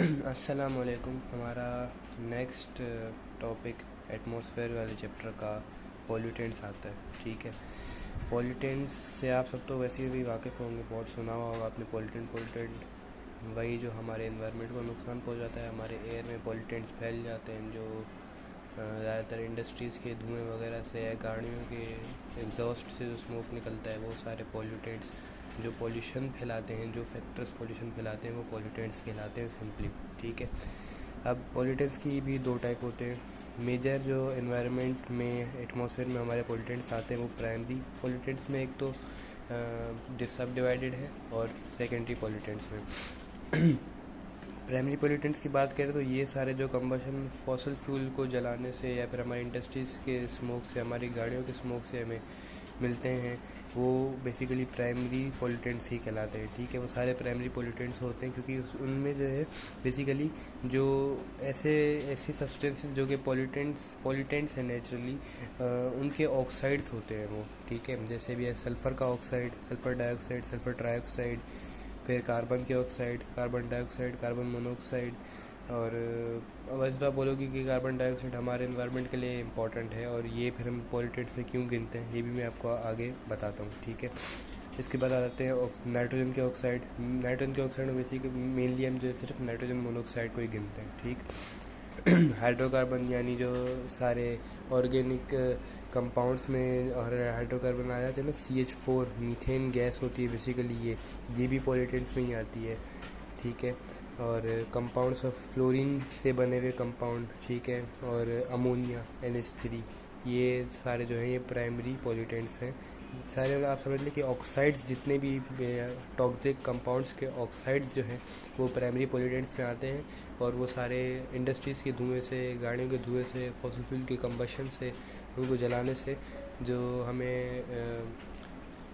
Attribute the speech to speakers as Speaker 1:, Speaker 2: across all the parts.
Speaker 1: अस्सलाम वालेकुम। हमारा नेक्स्ट टॉपिक एटमॉस्फेयर वाले चैप्टर का पॉल्यूटेंट्स आता है। ठीक है, पॉल्यूटेंट्स से आप सब तो वैसे भी वाकिफ़ होंगे, बहुत सुना हुआ होगा आपने। पॉल्यूटेंट वही जो हमारे एनवायरनमेंट को नुकसान पहुंचाता है। हमारे एयर में पॉल्यूटेंट्स फैल जाते हैं जो ज़्यादातर इंडस्ट्रीज़ के धुएं वगैरह से या गाड़ियों के एग्जॉस्ट से जो स्मोक निकलता है, वो सारे पॉल्यूटेंट्स जो पोल्यूशन फैलाते हैं, जो फैक्टर्स पोल्यूशन फैलाते हैं, वो पॉल्यूटेंट्स कहलाते हैं सिंपली। ठीक है, अब पॉल्यूटेंट्स की भी दो टाइप होते हैं। मेजर जो एनवायरनमेंट में एटमॉस्फेयर में हमारे पॉल्यूटेंट्स आते हैं वो प्राइमरी पॉल्यूटेंट्स में एक तो सब डिवाइडेड है, और सेकेंडरी पॉल्यूटेंट्स में। प्राइमरी पोल्यूटेंट्स की बात करें तो ये सारे जो कंबशन फॉसल फ्यूल को जलाने से या फिर हमारी इंडस्ट्रीज़ के स्मोक से, हमारी गाड़ियों के स्मोक से हमें मिलते हैं, वो बेसिकली प्राइमरी पोल्यूटेंट्स ही कहलाते हैं। ठीक है, वो सारे प्राइमरी पोल्यूटेंट्स होते हैं क्योंकि उनमें जो है बेसिकली जो ऐसे सब्सटेंसेस जो कि पोल्यूटेंट्स हैं नेचुरली, उनके ऑक्साइड्स होते हैं वो। ठीक है, जैसे भी है सल्फ़र का oxide, sulphur dioxide, sulphur trioxide, फिर कार्बन के oxide, carbon dioxide, carbon monoxide. और वैसे तो आप बोलोगे कि कार्बन डाइऑक्साइड हमारे एनवायरनमेंट के लिए इम्पॉर्टेंट है, और ये फिर हम पॉल्यूटेंट्स में क्यों गिनते हैं ये भी मैं आपको आगे बताता हूँ। ठीक है, इसके बाद आ जाते हैं नाइट्रोजन के ऑक्साइड। नाइट्रोजन के ऑक्साइड में बेसिकली मेनली हम जो है सिर्फ नाइट्रोजन मोनोऑक्साइड को ही गिनते हैं। ठीक, हाइड्रोकार्बन यानी जो सारे ऑर्गेनिक कंपाउंड्स में और हाइड्रोकार्बन आ जाते हैं ना, CH4 मीथेन गैस होती है बेसिकली, ये भी पॉल्यूटेंट्स में ही आती है। ठीक है, और कंपाउंड्स ऑफ फ्लोरीन से बने हुए कंपाउंड, ठीक है, और अमोनिया NH3, ये सारे जो हैं ये प्राइमरी पॉल्यूटेंट्स हैं सारे। आप समझ लें कि ऑक्साइड्स जितने भी टॉक्सिक कंपाउंड्स के ऑक्साइड्स जो हैं वो प्राइमरी पॉल्यूटेंट्स में आते हैं, और वो सारे इंडस्ट्रीज़ के धुएं से, गाड़ियों के धुएं से, फॉसिल फ्यूल के कंबशन से, उनको जलाने से जो हमें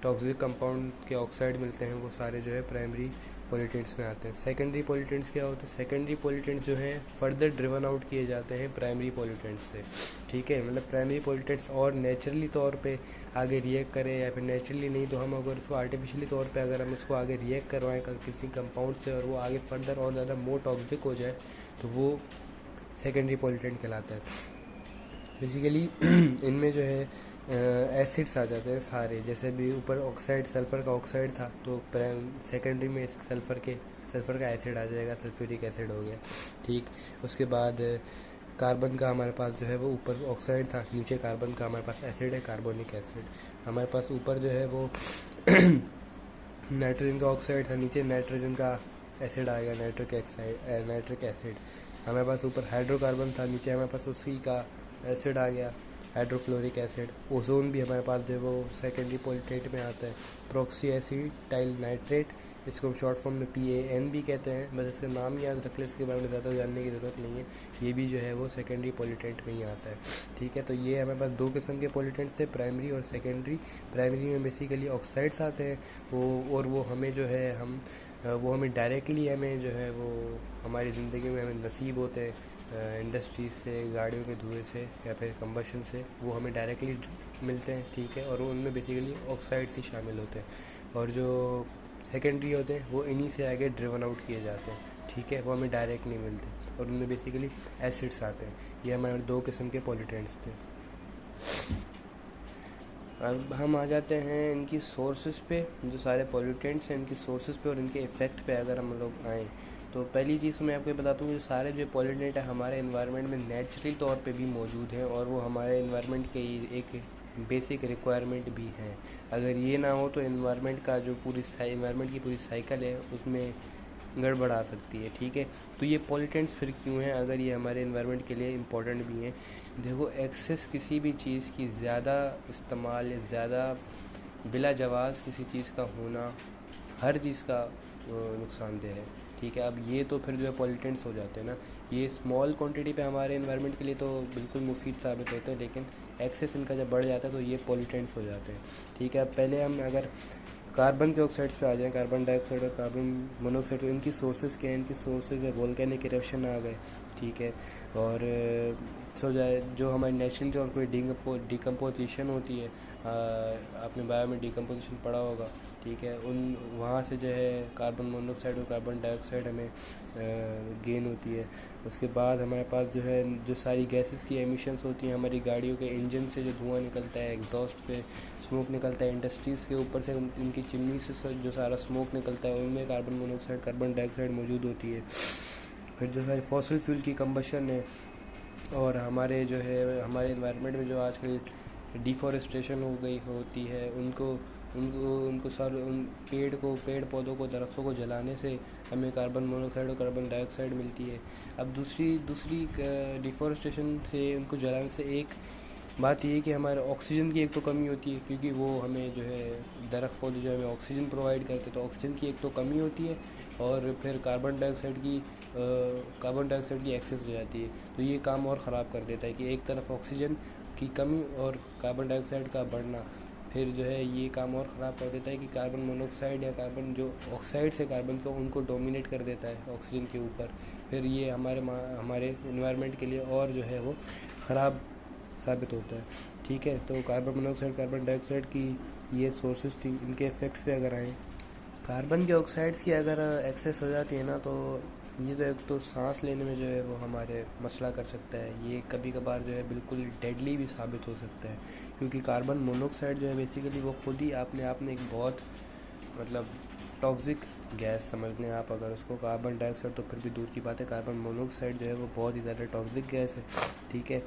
Speaker 1: टॉक्सिक कंपाउंड के ऑक्साइड मिलते हैं, वो सारे जो है प्राइमरी पॉल्यूटेंट्स में आते हैं। सेकेंडरी पॉल्यूटेंट्स क्या होते हैं? सेकेंडरी पॉल्यूटेंट्स जो हैं फर्दर ड्रिवन आउट किए जाते हैं प्राइमरी पॉल्यूटेंट्स से। ठीक है, मतलब प्राइमरी पॉल्यूटेंट्स और नेचुरली तौर पे आगे रिएक्ट करें, या फिर नेचुरली नहीं तो हम अगर उसको आर्टिफिशियली तौर पे अगर हम उसको आगे रिएक्ट करवाएं किसी कंपाउंड से, और वो आगे फर्दर और ज़्यादा मोर टॉक्सिक हो जाए, तो वो सेकेंडरी पॉल्यूटेंट कहलाता है। बेसिकली इनमें जो है एसिड्स आ जाते हैं सारे। जैसे भी ऊपर ऑक्साइड, सल्फ़र का ऑक्साइड था, तो सेकेंडरी में सल्फ़र का एसिड आ जाएगा, सल्फ्यूरिक एसिड हो गया। ठीक, उसके बाद कार्बन का हमारे पास जो है वो ऊपर ऑक्साइड था, नीचे कार्बन का हमारे पास एसिड है, कार्बोनिक एसिड। हमारे पास ऊपर जो है वो नाइट्रोजन का ऑक्साइड था, नीचे नाइट्रोजन का एसिड आएगा, नाइट्रिक एसिड। हमारे पास ऊपर हाइड्रोकार्बन था, नीचे हमारे पास उसी का एसिड आ गया, हाइड्रोफ्लोरिक एसिड। ओजोन भी हमारे पास जो है वो सेकेंडरी पॉल्यूटेंट में आता है, प्रोक्सी एसिटाइल नाइट्रेट, इसको हम शॉर्ट फॉर्म में PAN भी कहते हैं। बस इसका नाम याद रख ले, इसके बारे में ज़्यादा जानने की ज़रूरत नहीं है। ये भी जो है वो सेकेंडरी पॉल्यूटेंट में ही आता है। ठीक है, तो ये हमारे पास दो किस्म के पॉल्यूटेंट्स थे, प्राइमरी और सेकेंडरी। प्राइमरी में बेसिकली ऑक्साइड्स आते हैं वो, और वो हमें जो है वो हमें डायरेक्टली हमें जो है वो हमारी ज़िंदगी में हमें नसीब होते हैं, इंडस्ट्रीज से, गाड़ियों के धुएं से या फिर कंबशन से, वो हमें डायरेक्टली मिलते हैं। ठीक है, और उनमें बेसिकली ऑक्साइड्स ही शामिल होते हैं, और जो सेकेंडरी होते हैं वो इन्हीं से आगे ड्रिवन आउट किए जाते हैं। ठीक है, वो हमें डायरेक्ट नहीं मिलते, और उनमें बेसिकली एसिड्स आते हैं। ये हमारे दो किस्म के पॉल्यूटेंट्स थे। अब हम आ जाते हैं इनकी सोर्सेज पे। जो सारे पॉल्यूटेंट्स हैं इनकी सोर्सेज पे और इनके इफ़ेक्ट पे अगर हम लोग आएँ, तो पहली चीज़ मैं आपको बताता हूँ, जो सारे जो पॉल्यूटेंट है हमारे एनवायरनमेंट में नेचुरल तौर पे भी मौजूद हैं, और वो हमारे एनवायरनमेंट के एक बेसिक रिक्वायरमेंट भी हैं। अगर ये ना हो तो एनवायरनमेंट का जो एनवायरनमेंट की पूरी साइकिल है उसमें गड़बड़ आ सकती है। ठीक है, तो ये पॉल्यूटेंट्स फिर क्यों हैं अगर ये हमारे एनवायरनमेंट के लिए इम्पोर्टेंट भी हैं? देखो, एक्सेस किसी भी चीज़ की ज़्यादा इस्तेमाल या ज़्यादा बिला जवाज़ किसी चीज़ का होना हर चीज़ का नुकसानदेह है। ठीक है, अब ये तो फिर जो है पॉल्यूटेंट्स हो जाते हैं ना। ये स्मॉल क्वांटिटी पे हमारे एनवायरनमेंट के लिए तो बिल्कुल मुफीद साबित होते हैं, लेकिन एक्सेस इनका जब बढ़ जाता है तो ये पॉल्यूटेंट्स हो जाते हैं। ठीक है, अब पहले हम अगर कार्बन के ऑक्साइड्स पे आ जाएं, कार्बन डाइऑक्साइड और कार्बन मोनोऑक्साइड, तो इनकी सोर्सेज क्या हैं? इनकी सोर्सेज है वोल्केनिक इरप्शन आ गए। ठीक है, और सो जाए जो हमारी नेचुरल तौर पर डिकम्पोजिशन होती है, आपने बायो में डिकम्पोजिशन पढ़ा होगा, ठीक है। उन वहाँ से जो है कार्बन मोनोऑक्साइड और कार्बन डाइऑक्साइड हमें गेन होती है। उसके बाद हमारे पास जो है जो सारी गैसेस की एमिशंस होती हैं, हमारी गाड़ियों के इंजन से जो धुआं निकलता है, एग्जॉस्ट पे स्मोक निकलता है, इंडस्ट्रीज़ के ऊपर से उनकी चिमनी से जो सारा स्मोक निकलता है, उनमें कार्बन मोनोऑक्साइड कार्बन डाइऑक्साइड मौजूद होती है। फिर जो सारी फॉसिल फ्यूल की कंबशन है, और हमारे जो है हमारे एनवायरनमेंट में जो आजकल डिफॉरेस्टेशन हो गई होती है, उनको उन पेड़ पौधों को, दरख्तों को जलाने से हमें कार्बन मोनोऑक्साइड और कार्बन डाइऑक्साइड मिलती है। अब दूसरी डिफॉरेस्टेशन से उनको जलाने से एक बात ये है कि हमारे ऑक्सीजन की एक तो कमी होती है, क्योंकि वो हमें जो है दरख्त पौधे जो हमें ऑक्सीजन प्रोवाइड करते हैं, तो ऑक्सीजन की एक तो कमी होती है, और फिर कार्बन डाइऑक्साइड की एक्सेस हो जाती है। तो ये काम और ख़राब कर देता है कि एक तरफ ऑक्सीजन की कमी और कार्बन डाइऑक्साइड का बढ़ना, फिर जो है ये काम और ख़राब कर देता है कि कार्बन मोनोऑक्साइड या कार्बन जो ऑक्साइड से कार्बन को उनको डोमिनेट कर देता है ऑक्सीजन के ऊपर। फिर ये हमारे एनवायरनमेंट के लिए और जो है वो ख़राब साबित होता है। ठीक है, तो कार्बन मोनोऑक्साइड कार्बन डाइऑक्साइड की ये सोर्सेज थी। इनके इफ़ेक्ट्स पे अगर आएँ, कार्बन डाइऑक्साइड्स की अगर एक्सेस हो जाती है ना, तो ये तो एक तो सांस लेने में जो है वो हमारे मसला कर सकता है। ये कभी कभार जो है बिल्कुल डेडली भी साबित हो सकता है, क्योंकि कार्बन मोनोऑक्साइड जो है बेसिकली वो खुद ही अपने आप में एक बहुत मतलब टॉक्सिक गैस समझ लें आप अगर उसको। कार्बन डाइऑक्साइड तो फिर भी दूर की बात है, कार्बन मोनोऑक्साइड जो है वो बहुत ही ज़्यादा टॉक्सिक गैस है। ठीक है,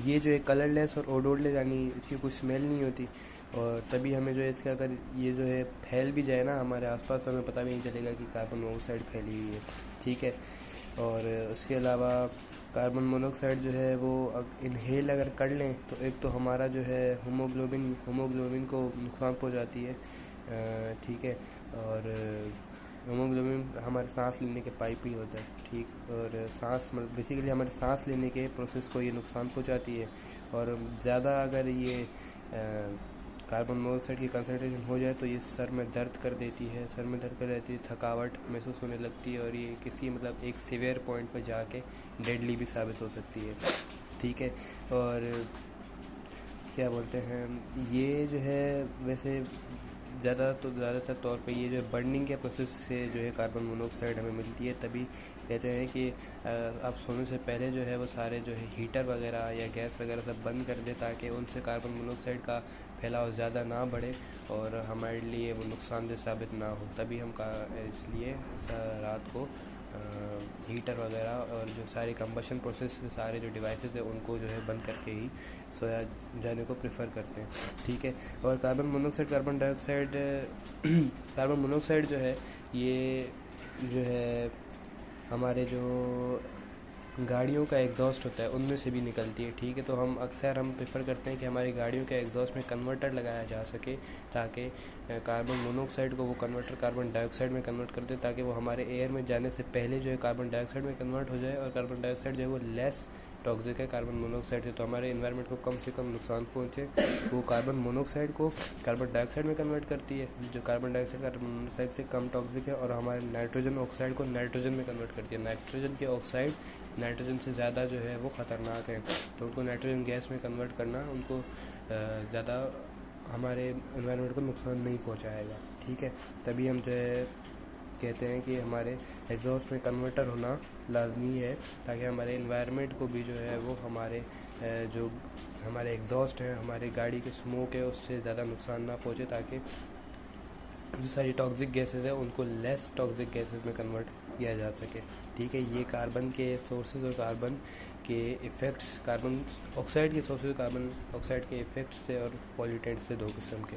Speaker 1: ये जो है कलरलेस और ओडोरलेस, यानी इसकी कुछ स्मेल नहीं होती, और तभी हमें जो है इसका अगर ये जो है फैल भी जाए ना हमारे आसपास, तो हमें पता भी नहीं चलेगा कि कार्बन मोनोऑक्साइड फैली हुई है। ठीक है, और उसके अलावा कार्बन मोनोऑक्साइड जो है वो इनहेल अगर कर लें तो एक तो हमारा जो है होमोग्लोबिन को नुकसान पहुंचाती है। ठीक है, और होमोग्लोबिन हमारे सांस लेने के पाइप ही होता है। ठीक, और सांस मतलब बेसिकली हमारे सांस लेने के प्रोसेस को ये नुकसान पहुंचाती है। और ज़्यादा अगर ये कार्बन मोनोऑक्साइड की कंसनट्रेशन हो जाए तो ये सर में दर्द कर देती है, थकावट महसूस होने लगती है, और ये किसी मतलब एक सीवियर पॉइंट पर जाके डेडली भी साबित हो सकती है। ठीक है, और क्या बोलते हैं, ये जो है वैसे ज़्यादातर तौर पे ये जो बर्निंग के प्रोसेस से जो है कार्बन मोनोऑक्साइड हमें मिलती है। तभी कहते हैं कि आप सोने से पहले जो है वो सारे जो है हीटर वगैरह या गैस वगैरह सब बंद कर दे, ताकि उनसे कार्बन मोनोऑक्साइड का फैलाव ज़्यादा ना बढ़े और हमारे लिए वो नुकसानदेह साबित ना हो। तभी इसलिए रात को हीटर वगैरह और जो सारे कंबशन प्रोसेस सारे जो डिवाइसेस है उनको जो है बंद करके ही सोया जाने को प्रेफर करते हैं। ठीक है, और कार्बन मोनोऑक्साइड कार्बन मोनोऑक्साइड जो है ये जो है हमारे जो गाड़ियों का एग्जॉस्ट होता है उनमें से भी निकलती है। ठीक है, तो हम प्रेफर करते हैं कि हमारी गाड़ियों के एग्जॉस्ट में कन्वर्टर लगाया जा सके, ताकि कार्बन मोनोऑक्साइड को वो कन्वर्टर कार्बन डाइऑक्साइड में कन्वर्ट कर दे, ताकि वो हमारे एयर में जाने से पहले जो है कार्बन डाइऑक्साइड में कन्वर्ट हो जाए, और कार्बन डाइऑक्साइड जो है वो लेस टॉक्सिक है कार्बन मोनोऑक्साइड से, तो हमारे एनवायरनमेंट को कम से कम नुकसान पहुँचे। वो कार्बन मोनोऑक्साइड को कार्बन डाइऑक्साइड में कन्वर्ट करती है, जो कार्बन डाइऑक्साइड कार्बन मोनोऑक्साइड से कम टॉक्सिक है, और हमारे नाइट्रोजन ऑक्साइड को नाइट्रोजन में कन्वर्ट करती है। नाइट्रोजन के ऑक्साइड नाइट्रोजन से ज़्यादा जो है वो ख़तरनाक है, तो उनको नाइट्रोजन गैस में कन्वर्ट करना उनको ज़्यादा हमारे एनवायरनमेंट को नुकसान नहीं पहुँचाएगा। ठीक है, तभी हम जो है कहते हैं कि हमारे एग्जॉस्ट में कन्वर्टर होना लाजमी है, ताकि हमारे एनवायरनमेंट को भी जो है वो हमारे जो हमारे एग्जॉस्ट हैं, हमारे गाड़ी के स्मोक है, उससे ज़्यादा नुकसान ना पहुँचे, ताकि जो सारी टॉक्सिक गैसेस है उनको लेस टॉक्सिक गैसेस में कन्वर्ट किया जा सके। ठीक है, ये कार्बन के सोर्सेज और कार्बन के इफ़ेक्ट्स, कार्बन ऑक्साइड के सोर्सेज कार्बन ऑक्साइड के इफ़ेक्ट्स से और पॉल्यूटेंट से दो किस्म के।